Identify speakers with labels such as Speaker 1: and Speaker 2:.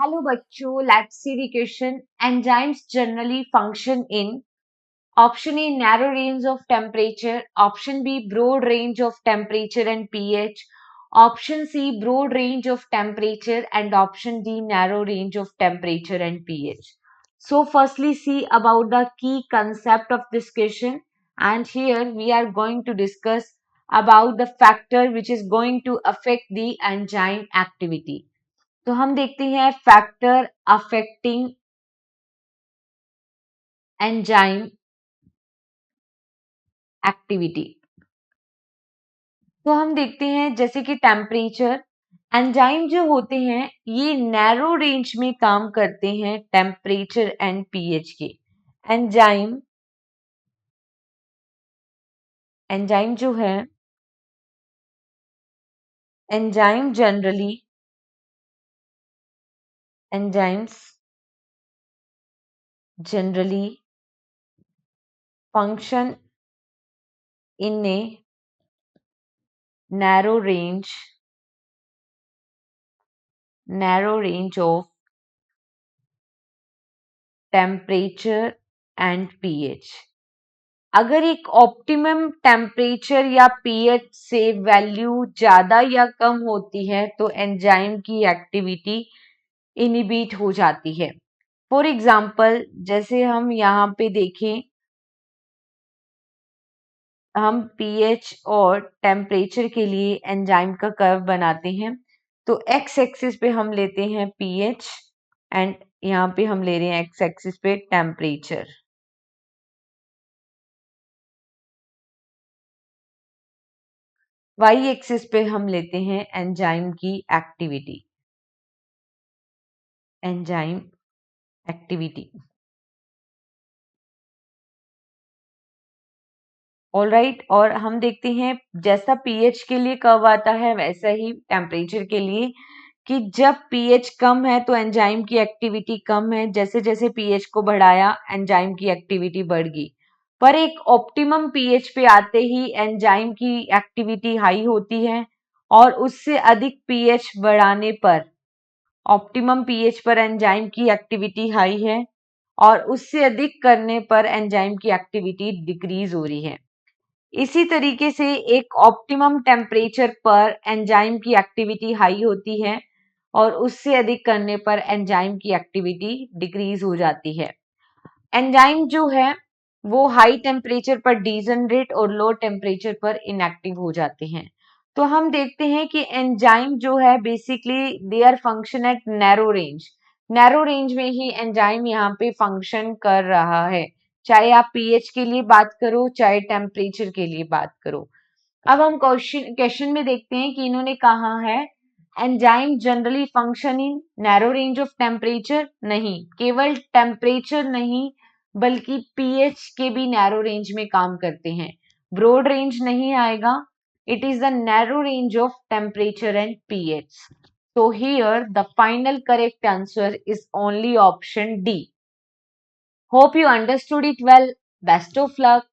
Speaker 1: Hello बच्चों, let's see the question. Enzymes generally function in option A narrow range of temperature, option B broad range of temperature and pH, option C broad range of temperature and option D narrow range of temperature and pH. So firstly see about the key concept of this question, and here we are going to discuss about the factor which is going to affect the enzyme activity. तो हम देखते हैं factor affecting enzyme activity. तो हम देखते हैं जैसे कि टेम्परेचर. एंजाइम जो होते हैं ये नैरो रेंज में काम करते हैं टेम्परेचर एंड पीएच के. एंजाइम एंजाइम जो है enzyme enzymes generally function in A narrow range of temperature and pH. अगर एक ऑप्टिमम टेम्परेचर या पीएच से वैल्यू ज्यादा या कम होती है तो एंजाइम की एक्टिविटी इनिबिट हो जाती है. फॉर एग्जाम्पल जैसे हम यहाँ पे देखें, हम पीएच और टेम्परेचर के लिए एंजाइम का कर्व बनाते हैं. तो एक्स एक्सिस पे हम लेते हैं पीएच एंड यहाँ पे हम ले रहे हैं एक्स एक्सिस पे टेम्परेचर. वाई एक्सिस पे हम लेते हैं एंजाइम की एक्टिविटी. ऑलराइट. और हम देखते हैं जैसा पीएच के लिए कर्व आता है वैसा ही टेम्परेचर के लिए, कि जब पीएच कम है तो एंजाइम की एक्टिविटी कम है, जैसे जैसे पीएच को बढ़ाया एंजाइम की एक्टिविटी बढ़ गई. पर एक ऑप्टिमम पीएच पे आते ही एंजाइम की एक्टिविटी हाई होती है और उससे अधिक पीएच बढ़ाने पर, ऑप्टिमम पीएच पर एंजाइम की एक्टिविटी हाई है और उससे अधिक करने पर एंजाइम की एक्टिविटी डिक्रीज हो रही है. इसी तरीके से एक ऑप्टिमम टेम्परेचर पर एंजाइम की एक्टिविटी हाई होती है और उससे अधिक करने पर एंजाइम की एक्टिविटी डिक्रीज हो जाती है. एंजाइम जो है वो हाई टेम्परेचर पर डीजनरेट और लो टेम्परेचर पर इनएक्टिव हो जाते हैं. तो हम देखते हैं कि एंजाइम जो है basically they are function at narrow range में ही एंजाइम यहाँ पे फंक्शन कर रहा है, चाहे आप पीएच के लिए बात करो चाहे टेम्परेचर के लिए बात करो. अब हम क्वेश्चन में देखते हैं कि इन्होंने कहा है enzyme generally function in narrow range of temperature. नहीं, केवल टेम्परेचर नहीं बल्कि पीएच के भी नैरो रेंज में काम करते हैं. ब्रॉड रेंज नहीं आएगा. It is the narrow range of temperature and pH. So here the final correct answer is only option D. Hope you understood it well. Best of luck.